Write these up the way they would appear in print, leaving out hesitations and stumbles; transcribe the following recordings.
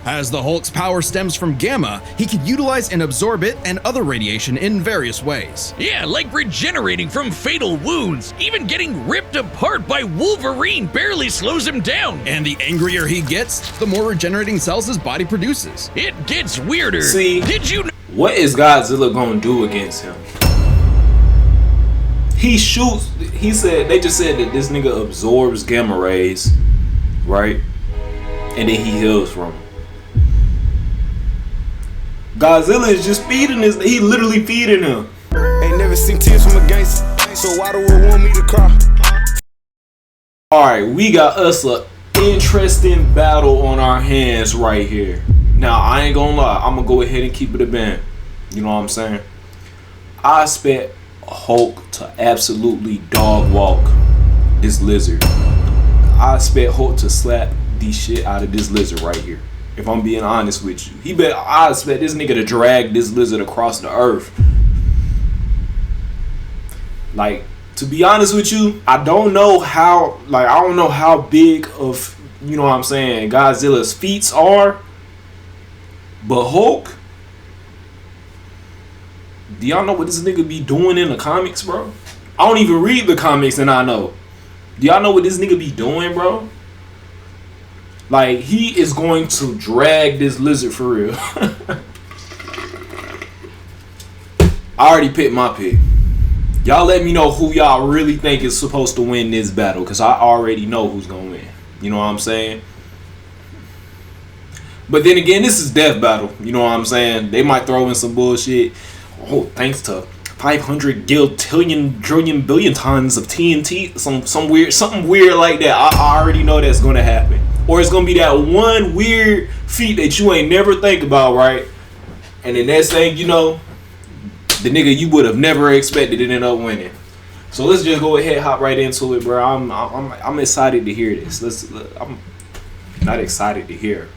As the Hulk's power stems from gamma, he can utilize and absorb it and other radiation in various ways. Yeah, like regenerating from fatal wounds. Even getting ripped apart by Wolverine barely slows him down. And the angrier he gets, the more regenerating cells his body produces. It gets weirder. See, did you know? What is Godzilla gonna do against him? He shoots. They just said that this nigga absorbs gamma rays, right? And then he heals from them. Godzilla is just feeding this. He literally feeding him. Ain't never seen tears from a gangster, so why do we want me to cry? Alright, we got us a interesting battle on our hands right here. Now, I ain't gonna lie. I'm gonna go ahead and keep it a band. You know what I'm saying? I expect Hulk to absolutely dog walk this lizard. I expect Hulk to slap the shit out of this lizard right here. If I'm being honest with you, I expect this nigga to drag this lizard across the earth. Like, to be honest with you, I don't know how big of, you know what I'm saying, Godzilla's feats are, but Hulk, do y'all know what this nigga be doing in the comics, bro? I don't even read the comics and I know. Do y'all know what this nigga be doing, bro? Like, he is going to drag this lizard for real. I already picked my pick. Y'all let me know who y'all really think is supposed to win this battle, because I already know who's going to win. You know what I'm saying? But then again, this is death battle. You know what I'm saying? They might throw in some bullshit. Oh, thanks to 500 giltillion trillion billion tons of TNT, something weird like that. I already know that's gonna happen. Or it's gonna be that one weird feat that you ain't never think about, right? And the next thing you know, the nigga you would have never expected to end up winning. So let's just go ahead, hop right into it, bro. I'm excited to hear this. I'm not excited to hear.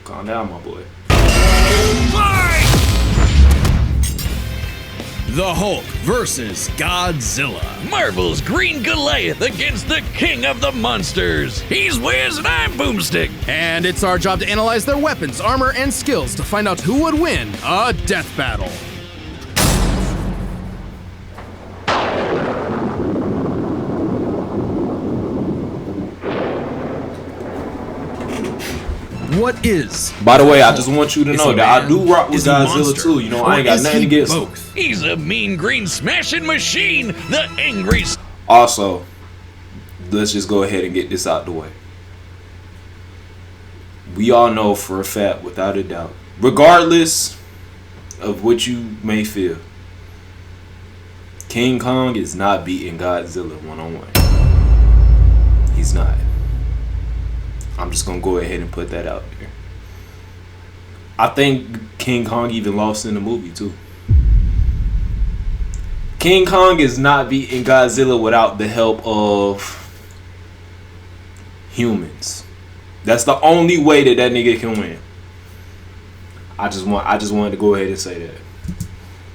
Calm down, my boy. The Hulk versus Godzilla. Marvel's Green Goliath against the king of the monsters. He's Wiz and I'm Boomstick. And it's our job to analyze their weapons, armor, and skills to find out who would win a death battle. What is? By the way, I just want you to know that I do rock with Godzilla too. You know, I ain't got nothing against him. He's a mean green smashing machine, the angry. Also, let's just go ahead and get this out the way. We all know for a fact, without a doubt, regardless of what you may feel, King Kong is not beating Godzilla one-on-one. He's not. I'm just gonna go ahead and put that out there. I think King Kong even lost in the movie too. King Kong is not beating Godzilla without the help of humans. That's the only way that nigga can win. I just wanted to go ahead and say that.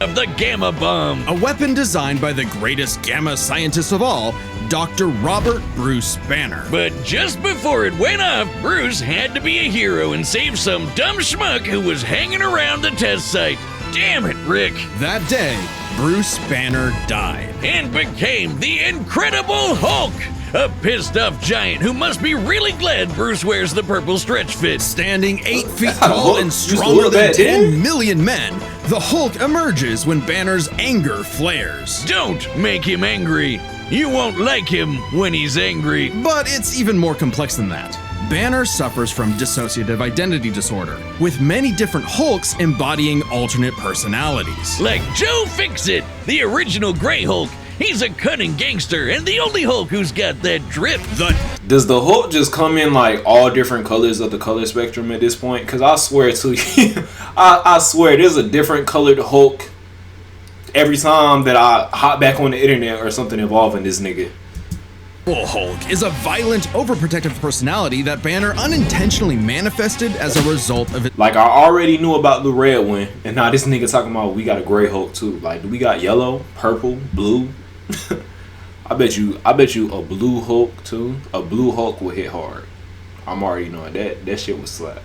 Of the Gamma Bomb. A weapon designed by the greatest gamma scientist of all, Dr. Robert Bruce Banner. But just before it went off, Bruce had to be a hero and save some dumb schmuck who was hanging around the test site. Damn it, Rick. That day, Bruce Banner died. And became the Incredible Hulk. A pissed off giant who must be really glad Bruce wears the purple stretch fit. Standing 8 feet tall and stronger than 10 million men, the Hulk emerges when Banner's anger flares. Don't make him angry. You won't like him when he's angry. But it's even more complex than that. Banner suffers from dissociative identity disorder, with many different Hulks embodying alternate personalities. Like Joe Fixit, the original Grey Hulk. He's a cunning gangster and the only Hulk who's got that drip. Does the Hulk just come in like all different colors of the color spectrum at this point? Because I swear to you, I swear there's a different colored Hulk every time that I hop back on the internet or something involving this nigga. Hulk is a violent, overprotective personality that Banner unintentionally manifested as a result of it. Like, I already knew about the red one, and now this nigga talking about we got a gray Hulk too. Like, do we got yellow, purple, blue? I bet you a blue Hulk too. A blue Hulk will hit hard. I'm already knowing that shit was slap.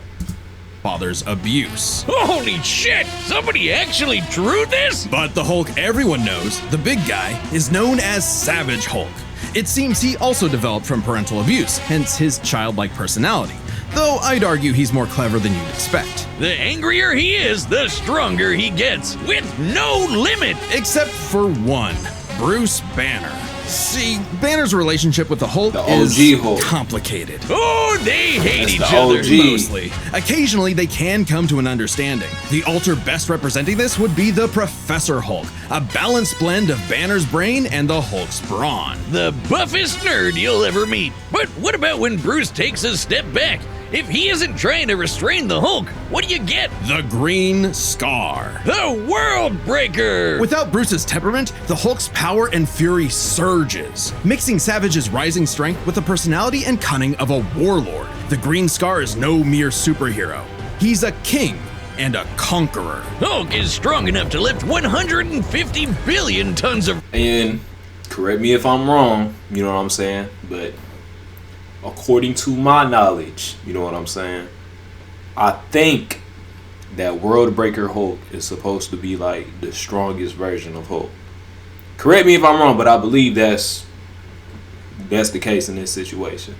father's abuse. Holy shit! Somebody actually drew this? But the Hulk everyone knows, the big guy, is known as Savage Hulk. It seems he also developed from parental abuse, hence his childlike personality. Though I'd argue he's more clever than you'd expect. The angrier he is, the stronger he gets, with no limit. Except for one, Bruce Banner. See, Banner's relationship with the Hulk The is OG Hulk. complicated. Oh, they hate That's each the other. OG. Mostly. Occasionally, they can come to an understanding. The alter best representing this would be the Professor Hulk, a balanced blend of Banner's brain and the Hulk's brawn. The buffest nerd you'll ever meet. But what about when Bruce takes a step back? If he isn't trying to restrain the Hulk, what do you get? The Green Scar. The World Breaker! Without Bruce's temperament, the Hulk's power and fury surges, mixing Savage's rising strength with the personality and cunning of a warlord. The Green Scar is no mere superhero. He's a king and a conqueror. Hulk is strong enough to lift 150 billion tons of... And correct me if I'm wrong, you know what I'm saying? But according to my knowledge, you know what I'm saying? I think that World Breaker Hulk is supposed to be like the strongest version of Hulk. Correct me if I'm wrong, but I believe that's the case in this situation.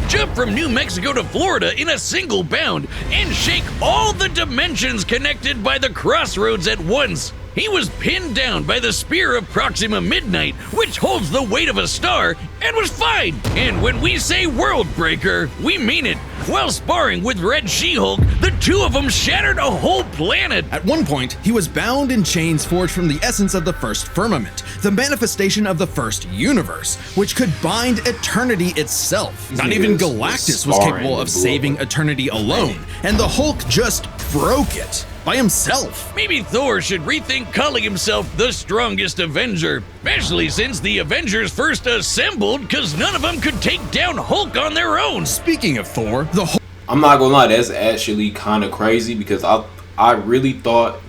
Jump from New Mexico to Florida in a single bound and shake all the dimensions connected by the crossroads at once. He was pinned down by the spear of Proxima Midnight, which holds the weight of a star, and was fine. And when we say World Breaker, we mean it. While sparring with Red She-Hulk, the two of them shattered a whole planet. At one point, he was bound in chains forged from the essence of the first firmament, the manifestation of the first universe, which could bind eternity itself. Not even Galactus was capable of saving eternity alone, and the Hulk just broke it by himself. Maybe Thor should rethink calling himself the strongest Avenger, especially since the Avengers first assembled because none of them could take down Hulk on their own. Speaking of Thor, the Hulk I'm not gonna lie, that's actually kind of crazy because I really thought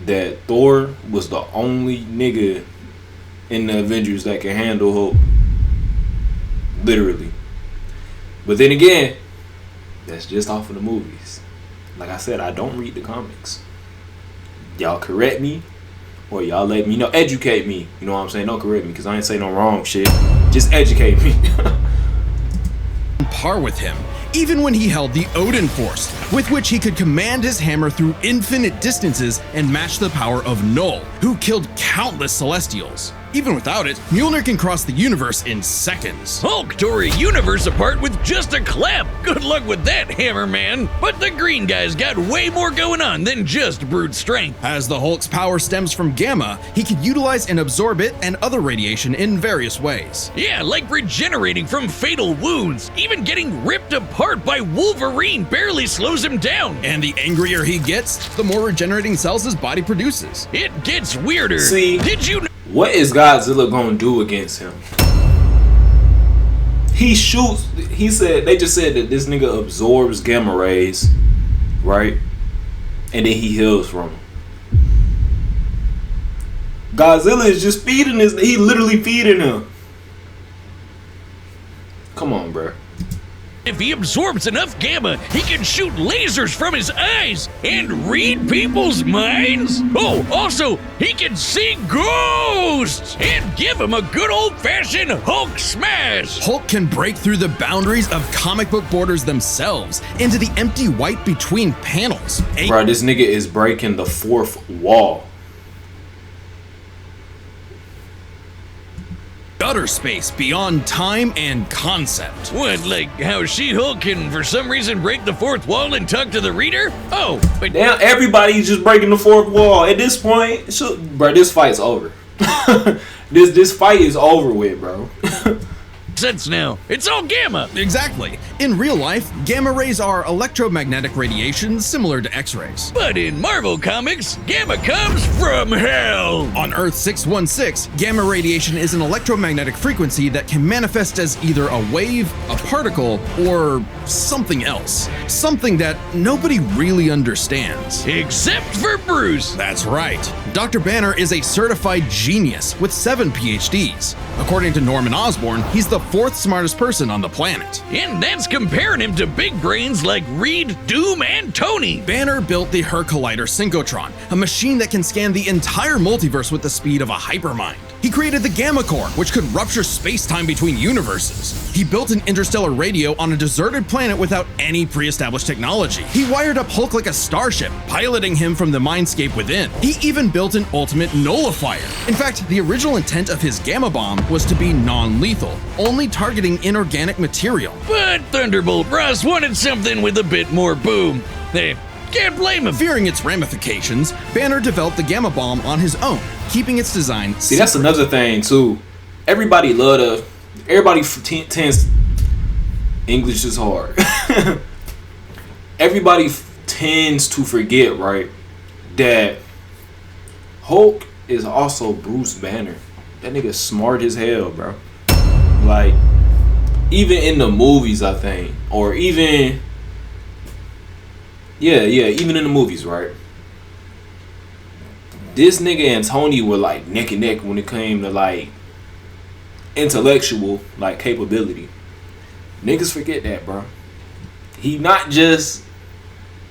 that Thor was the only nigga in the Avengers that can handle Hulk. Literally. But then again, that's just off of the movies. Like I said, I don't read the comics. Y'all correct me, or y'all let me know, educate me. You know what I'm saying? Don't correct me, because I ain't say no wrong shit. Just educate me. on par with him, even when he held the Odin Force, with which he could command his hammer through infinite distances and match the power of Null, who killed countless Celestials. Even without it, Mjolnir can cross the universe in seconds. Hulk tore a universe apart with just a clap. Good luck with that, Hammer Man. But the green guy's got way more going on than just brute strength. As the Hulk's power stems from gamma, he can utilize and absorb it and other radiation in various ways. Yeah, like regenerating from fatal wounds. Even getting ripped apart by Wolverine barely slows him down. And the angrier he gets, the more regenerating cells his body produces. It gets weirder. See? Did you know? What is Godzilla gonna do against him? He shoots. They just said that this nigga absorbs gamma rays, right? And then he heals from them. Godzilla is just feeding his. He literally feeding him. Come on, bro. If he absorbs enough gamma, he can shoot lasers from his eyes and read people's minds. Oh, also, he can see ghosts and give him a good old-fashioned Hulk smash. Hulk can break through the boundaries of comic book borders themselves into the empty white between panels. Bro, this nigga is breaking the fourth wall. Utter space beyond time and concept. What, like how She-Hulk can for some reason break the fourth wall and talk to the reader? Oh, but Now everybody's just breaking the fourth wall. At this point, bro, this fight's over. This fight is over with, bro. sense now. It's all gamma. Exactly. In real life, gamma rays are electromagnetic radiation similar to X-rays. But in Marvel Comics, gamma comes from hell. On Earth 616, gamma radiation is an electromagnetic frequency that can manifest as either a wave, a particle, or something else. Something that nobody really understands. Except for Bruce. That's right. Dr. Banner is a certified genius with 7 PhDs. According to Norman Osborn, he's the 4th smartest person on the planet. And that's comparing him to big brains like Reed, Doom, and Tony. Banner built the Her Collider Synchrotron, a machine that can scan the entire multiverse with the speed of a hypermind. He created the Gamma Core, which could rupture space-time between universes. He built an interstellar radio on a deserted planet without any pre-established technology. He wired up Hulk like a starship, piloting him from the mindscape within. He even built an ultimate nullifier. In fact, the original intent of his Gamma Bomb was to be non-lethal, only targeting inorganic material. But Thunderbolt Ross wanted something with a bit more boom. Hey, can't blame him. Fearing its ramifications, Banner developed the Gamma Bomb on his own, keeping its design See, that's another thing too. Everybody tends. English is hard. Everybody tends to forget, right, that Hulk is also Bruce Banner. That nigga smart as hell, bro. Like, even in the movies, I think, or even, even in the movies, right? This nigga and Tony were like neck and neck when it came to like intellectual like capability. Niggas forget that, bro. He not just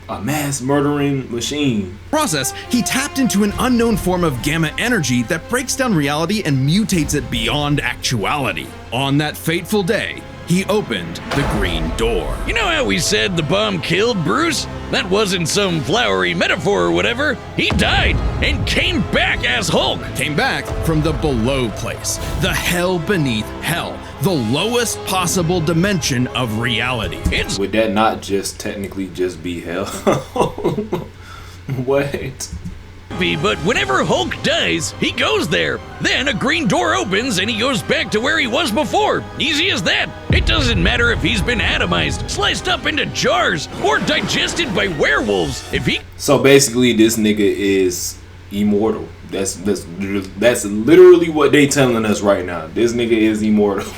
a mass murdering machine. Process, he tapped into an unknown form of gamma energy that breaks down reality and mutates it beyond actuality. On that fateful day, he opened the Green Door. You know how we said the bomb killed Bruce? That wasn't some flowery metaphor or whatever. He died and came back as Hulk. Came back from the below place, the hell beneath hell, the lowest possible dimension of reality. Would that not just technically just be hell? What? But whenever Hulk dies, he goes there. Then a green door opens and he goes back to where he was before. Easy as that. It doesn't matter if he's been atomized, sliced up into jars, or digested by werewolves. So basically, this nigga is immortal. That's literally what they telling us right now. This nigga is immortal.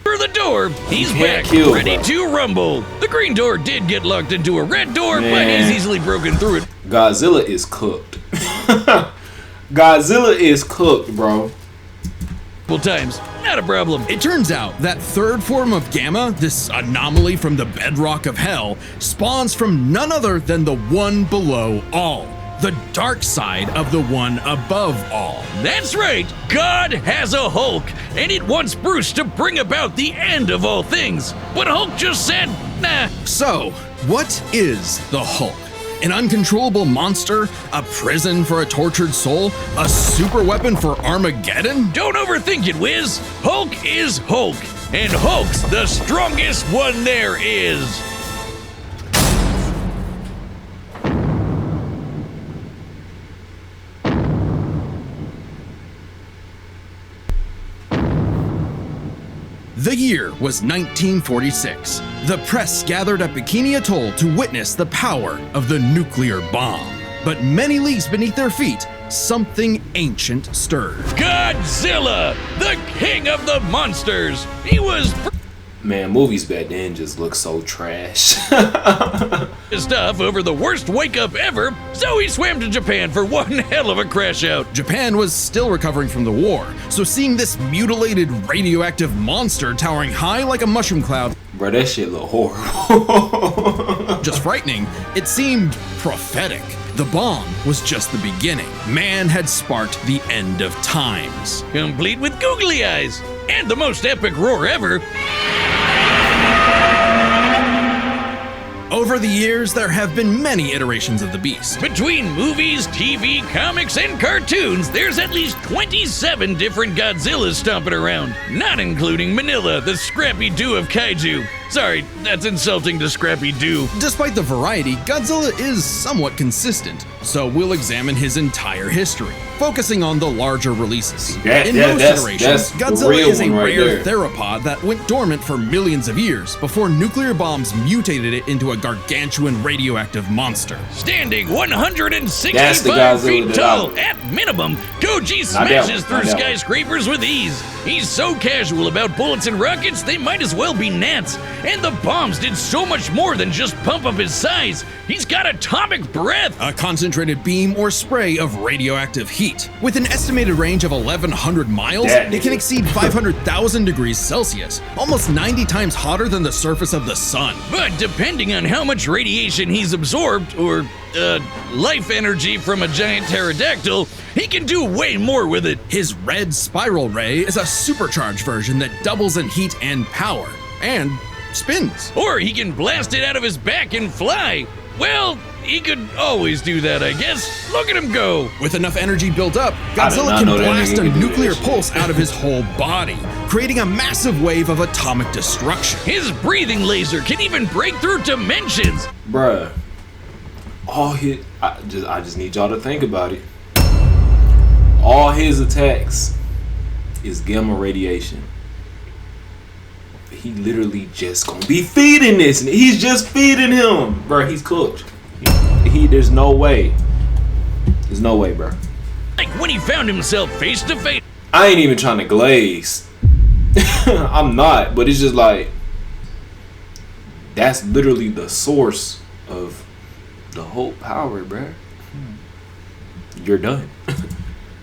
Through the door, he's back, ready to rumble. The green door did get locked into a red door, but he's easily broken through it. Godzilla is cooked. Godzilla is cooked, bro. Times, not a problem. It turns out that third form of Gamma, this anomaly from the bedrock of hell, spawns from none other than the one below all. The dark side of the one above all. That's right, God has a Hulk, and it wants Bruce to bring about the end of all things. But Hulk just said, nah. So, what is the Hulk? An uncontrollable monster? A prison for a tortured soul? A super weapon for Armageddon? Don't overthink it, Wiz. Hulk is Hulk, and Hulk's the strongest one there is. The year was 1946. The press gathered at Bikini Atoll to witness the power of the nuclear bomb. But many leagues beneath their feet, something ancient stirred. Godzilla, the king of the monsters. He was Man, movies back then just look so trash. stuff over the worst wake up ever, so he swam to Japan for one hell of a crash out. Japan was still recovering from the war, so seeing this mutilated radioactive monster towering high like a mushroom cloud, bro, that shit look horrible. just frightening, it seemed prophetic. The bomb was just the beginning. Man had sparked the end of times. Complete with googly eyes and the most epic roar ever. Over the years, there have been many iterations of the beast. Between movies, TV, comics, and cartoons, there's at least 27 different Godzillas stomping around, not including Manila, the Scrappy-Doo of kaiju. Sorry, that's insulting to Scrappy-Doo. Despite the variety, Godzilla is somewhat consistent, so we'll examine his entire history, focusing on the larger releases. In most iterations, Godzilla is a rare theropod that went dormant for millions of years before nuclear bombs mutated it into a gargantuan radioactive monster. Standing 165 feet tall, at minimum, Koji smashes through skyscrapers with ease. He's so casual about bullets and rockets, they might as well be gnats. And the bombs did so much more than just pump up his size. He's got atomic breath. A concentrated beam or spray of radioactive heat. With an estimated range of 1,100 miles, it can exceed 500,000 degrees Celsius, almost 90 times hotter than the surface of the sun. But depending on how much radiation he's absorbed, or life energy from a giant pterodactyl, he can do way more with it. His red spiral ray is a supercharged version that doubles in heat and power, and spins. Or he can blast it out of his back and fly. Well, he could always do that, I guess. Look at him go. With enough energy built up, Godzilla can blast a nuclear pulse out of his whole body, creating a massive wave of atomic destruction. His breathing laser can even break through dimensions. Bruh, I just need y'all to think about it. All his attacks is gamma radiation. He literally just gonna be feeding this, and he's just feeding him, bro. He's cooked. There's no way. There's no way, bro. Like when he found himself face to face. I ain't even trying to glaze. I'm not, but it's just like that's literally the source of the whole power, bro. You're done.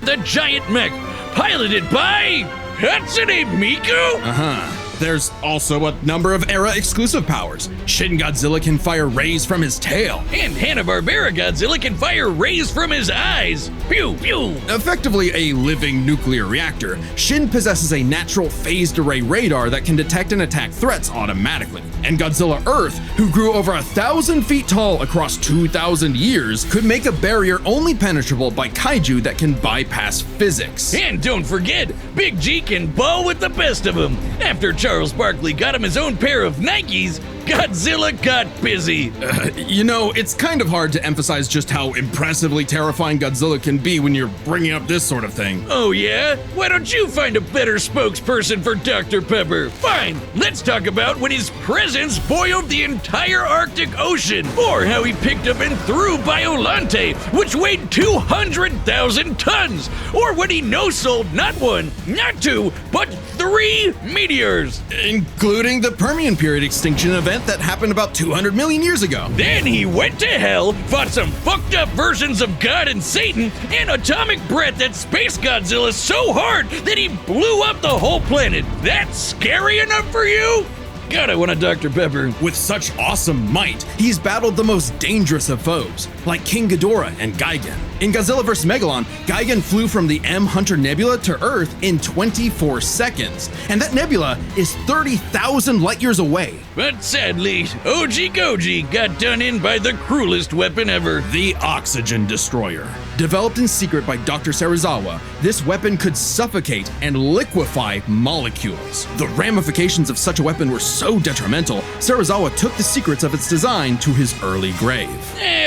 The giant mech, piloted by Hatsune Miku? There's also a number of era-exclusive powers. Shin Godzilla can fire rays from his tail. And Hanna-Barbera Godzilla can fire rays from his eyes. Pew, pew. Effectively a living nuclear reactor, Shin possesses a natural phased array radar that can detect and attack threats automatically. And Godzilla Earth, who grew over 1,000 feet tall across 2,000 years, could make a barrier only penetrable by kaiju that can bypass physics. And don't forget, Big G can ball with the best of them. After Charles Barkley got him his own pair of Nikes, Godzilla got busy. You know, it's kind of hard to emphasize just how impressively terrifying Godzilla can be when you're bringing up this sort of thing. Oh yeah? Why don't you find a better spokesperson for Dr. Pepper? Fine, let's talk about when his presence boiled the entire Arctic Ocean, or how he picked up and threw Biolante, which weighed 200,000 tons, or when he no-sold not one, not two, but 3 meteors. Including the Permian period extinction event that happened about 200 million years ago. Then he went to hell, fought some fucked up versions of God and Satan, and atomic breath that Space Godzilla so hard that he blew up the whole planet. That's scary enough for you? God, I want a Dr. Pepper. With such awesome might, he's battled the most dangerous of foes, like King Ghidorah and Gigan. In Godzilla vs. Megalon, Gigan flew from the M Hunter Nebula to Earth in 24 seconds, and that nebula is 30,000 light years away. But sadly, OG Goji got done in by the cruelest weapon ever. The Oxygen Destroyer. Developed in secret by Dr. Serizawa, this weapon could suffocate and liquefy molecules. The ramifications of such a weapon were so detrimental, Serizawa took the secrets of its design to his early grave.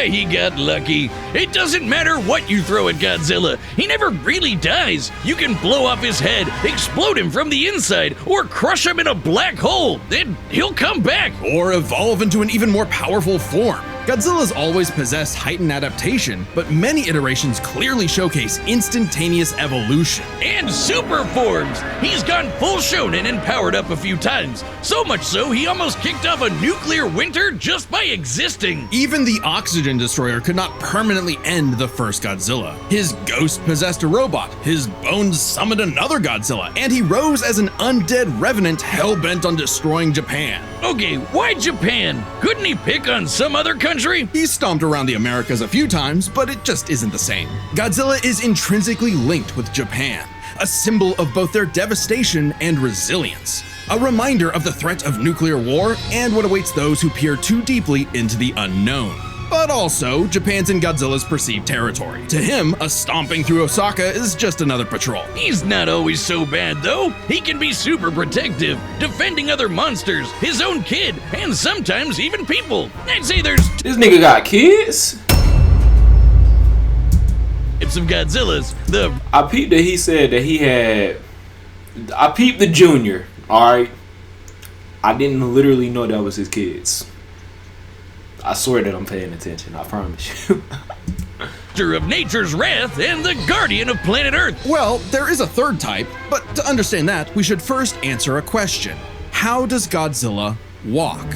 He got lucky. It doesn't matter what you throw at Godzilla, he never really dies. You can blow off his head, explode him from the inside, or crush him in a black hole, then he'll come back. Or evolve into an even more powerful form. Godzilla's always possessed heightened adaptation, but many iterations clearly showcase instantaneous evolution. And super forms! He's gone full shonen and powered up a few times. So much so, he almost kicked off a nuclear winter just by existing. Even the Oxygen Destroyer could not permanently end the first Godzilla. His ghost possessed a robot, his bones summoned another Godzilla, and he rose as an undead revenant hell-bent on destroying Japan. Okay, why Japan? Couldn't he pick on some other country? He's stomped around the Americas a few times, but it just isn't the same. Godzilla is intrinsically linked with Japan, a symbol of both their devastation and resilience. A reminder of the threat of nuclear war and what awaits those who peer too deeply into the unknown. But also, Japan's in Godzilla's perceived territory. To him, a stomping through Osaka is just another patrol. He's not always so bad, though. He can be super protective, defending other monsters, his own kid, and sometimes even people. I'd say there's This nigga got kids? types of Godzillas. I peeped that he said that he had... I peeped the junior, alright? I didn't literally know that was his kids. I swear that I'm paying attention, I promise you. master of nature's wrath and the guardian of planet Earth. Well, there is a third type, but to understand that, we should first answer a question. How does Godzilla walk?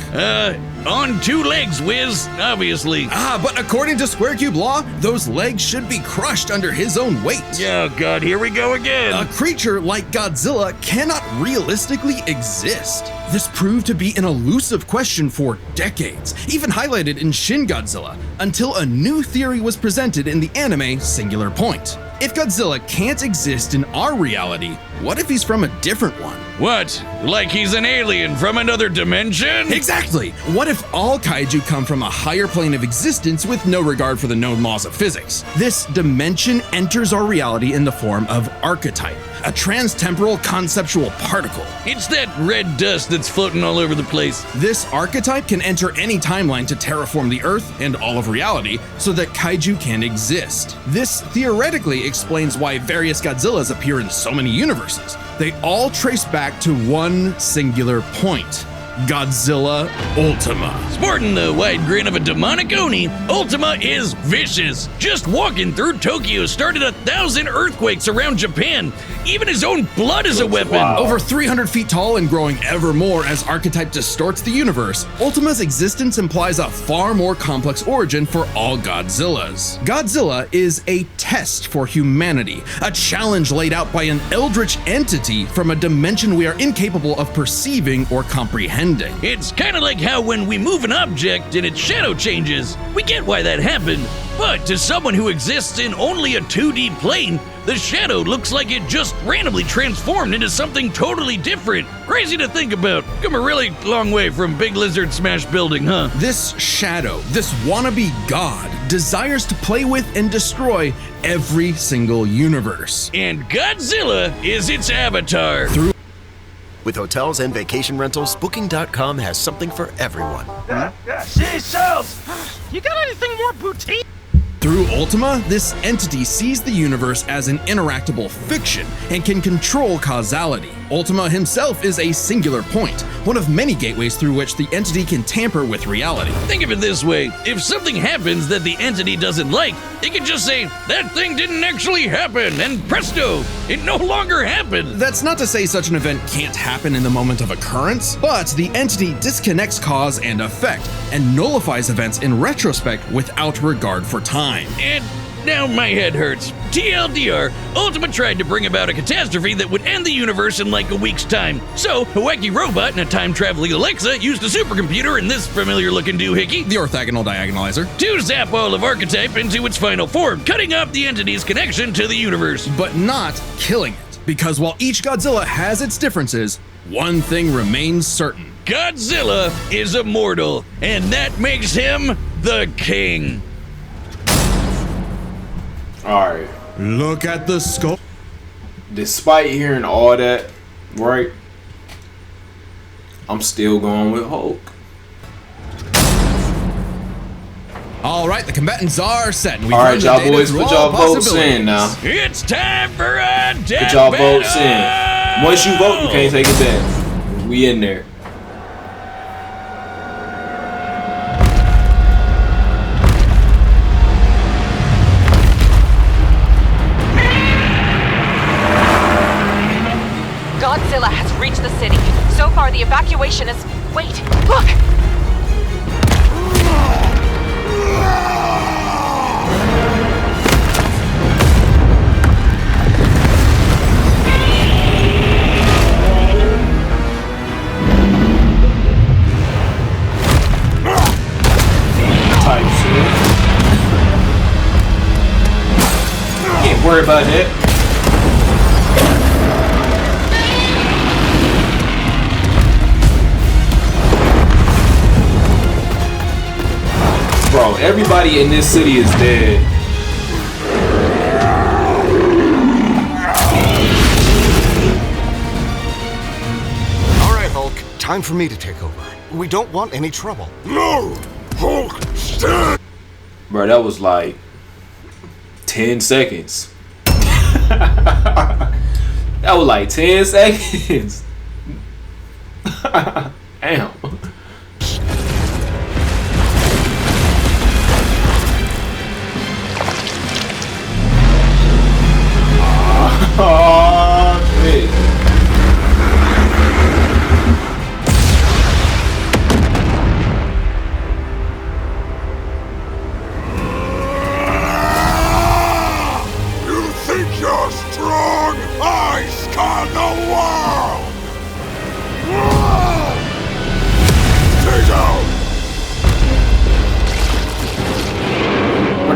On two legs, Wiz, obviously. But according to square cube law, those legs should be crushed under his own weight. Oh god, here we go again. A creature like Godzilla cannot realistically exist. This proved to be an elusive question for decades, even highlighted in Shin Godzilla, until a new theory was presented in the anime Singular Point. If Godzilla can't exist in our reality, what if he's from a different one? What? Like he's an alien from another dimension? Exactly! What if all kaiju come from a higher plane of existence with no regard for the known laws of physics? This dimension enters our reality in the form of archetype, a trans-temporal conceptual particle. It's that red dust that's floating all over the place. This archetype can enter any timeline to terraform the Earth and all of reality so that kaiju can exist. This theoretically explains why various Godzillas appear in so many universes. They all trace back to one singular point: Godzilla Ultima. Sporting the wide grin of a demonic Oni, Ultima is vicious. Just walking through Tokyo started 1,000 earthquakes around Japan. Even his own blood is a weapon. Wow. Over 300 feet tall and growing ever more as archetype distorts the universe, Ultima's existence implies a far more complex origin for all Godzillas. Godzilla is a test for humanity, a challenge laid out by an eldritch entity from a dimension we are incapable of perceiving or comprehending. It's kind of like how when we move an object and its shadow changes, we get why that happened. But to someone who exists in only a 2D plane, the shadow looks like it just randomly transformed into something totally different. Crazy to think about. Come a really long way from Big Lizard Smash Building, huh? This shadow, this wannabe god, desires to play with and destroy every single universe. And Godzilla is its avatar. With hotels and vacation rentals, Booking.com has something for everyone. She sells! You got anything more boutique? Through Ultima, this entity sees the universe as an interactable fiction and can control causality. Ultima himself is a singular point, one of many gateways through which the entity can tamper with reality. Think of it this way. If something happens that the entity doesn't like, it can just say, that thing didn't actually happen, and presto, it no longer happened. That's not to say such an event can't happen in the moment of occurrence, but the entity disconnects cause and effect and nullifies events in retrospect without regard for time. And now my head hurts. TLDR, Ultima tried to bring about a catastrophe that would end the universe in like a week's time. So, a wacky robot and a time-traveling Alexa used a supercomputer and this familiar-looking doohickey, The orthogonal diagonalizer. to zap all of Archetype into its final form, cutting off the entity's connection to the universe. But not killing it, because while each Godzilla has its differences, one thing remains certain. Godzilla is immortal, and that makes him the king. Alright. Look at the scope. Despite hearing all that, right? I'm still going with Hulk. All right, the combatants are set. All right, y'all boys, put y'all votes in now. It's time for a death Put y'all battle! votes in. Once you vote, you can't take it back. We in there. Godzilla has reached the city. So far, the evacuation is... Wait, look! Type shit. Can't worry about that. Bro, everybody in this city is dead. All right, Hulk, time for me to take over. We don't want any trouble. No! Hulk, stand! Bro, that was like 10 seconds. That was like 10 seconds. Damn.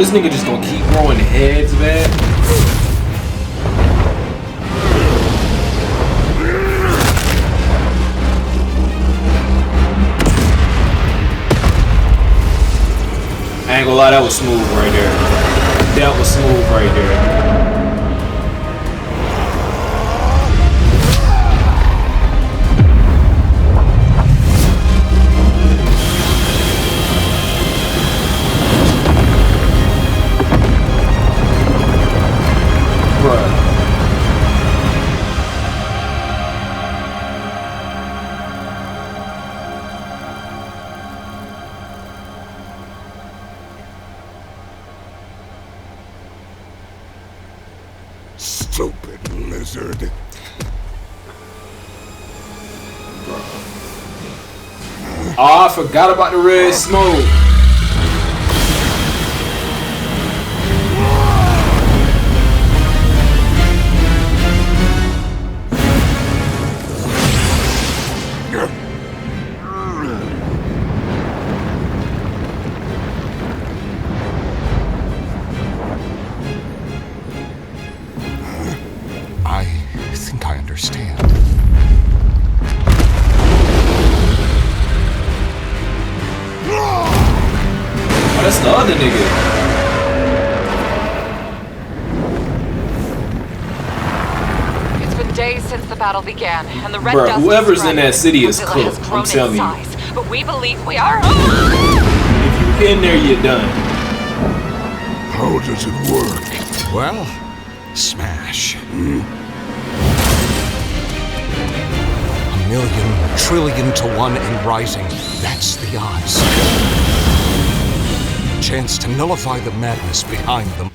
this nigga just gonna keep throwing heads, man. I ain't gonna lie, that was smooth right there. That was smooth right there. Stupid lizard. Oh, I forgot about the red smoke. I think I understand. Oh, that's the other nigga. It's been days since the battle began, and the red Bruh, dust whoever's is in that city is Godzilla has cooked, grown I'm telling in you. size, but we believe we are. If you in there, you're done. How does it work? Well, smash. A million, trillion to one and rising. That's the odds. Chance to nullify the madness behind them.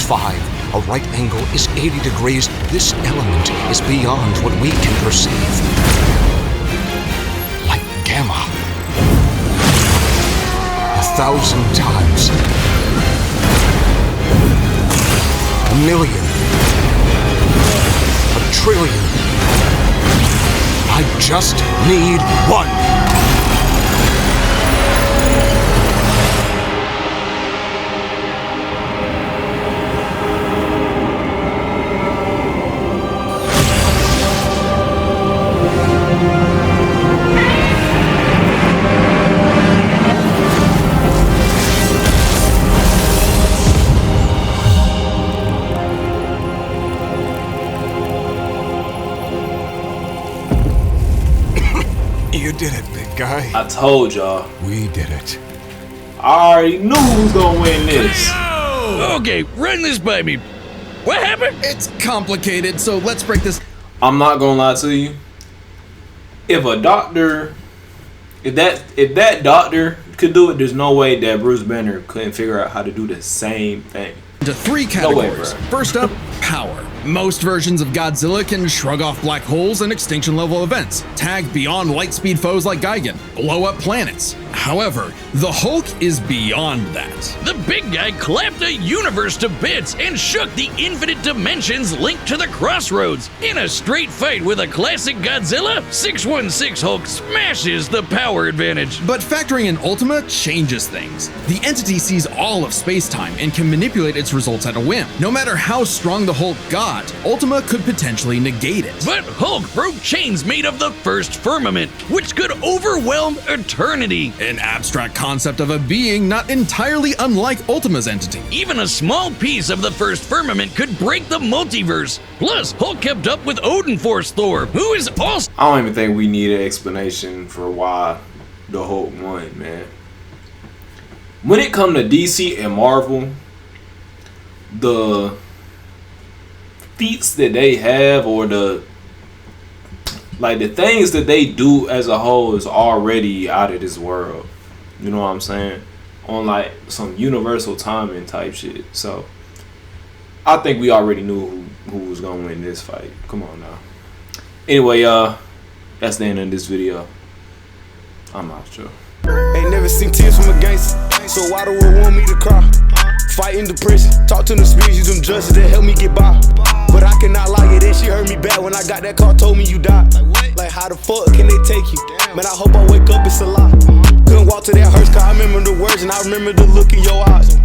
5. A right angle is 80 degrees. This element is beyond what we can perceive. Like gamma. 1,000 times. A million. A trillion. I just need one. You did it, big guy. I told y'all. We did it. I already knew who was gonna win this. Okay, run this by me. What happened? It's complicated, so let's break this. I'm not gonna lie to you. If a doctor, if that doctor could do it, there's no way that Bruce Banner couldn't figure out how to do the same thing. Into 3 No way, categories. bro. First up, power. Most versions of Godzilla can shrug off black holes and extinction level events, tag beyond light speed foes like Gigan, blow up planets. However, the Hulk is beyond that. The big guy clapped a universe to bits and shook the infinite dimensions linked to the crossroads. In a straight fight with a classic Godzilla, 616 Hulk smashes the power advantage. But factoring in Ultima changes things. The entity sees all of space-time and can manipulate its results at a whim. No matter how strong the Hulk got, Ultima could potentially negate it. But Hulk broke chains made of the first firmament, which could overwhelm eternity. An abstract concept of a being not entirely unlike Ultima's entity. Even a small piece of the first firmament could break the multiverse. Plus, Hulk kept up with Odin Force Thor, who is also— I don't even think we need an explanation for why the Hulk won, man. When it comes to DC and Marvel, the feats that they have, or the things that they do as a whole, is already out of this world. You know what I'm saying? On like some universal timing type shit. So I think we already knew who was gonna win this fight. Come on now. Anyway, that's the end of this video. I'm out, sure. Ain't never seen tears from a gangster, so why the world want me to cry? Fighting depression, talk to them species, them judges that help me get by. But I cannot lie, yeah, that she heard me back when I got that car, told me you died. Like how the fuck can they take you? Man, I hope I wake up, it's a lie. Couldn't walk to that hearse, cause I remember the words and I remember the look in your eyes.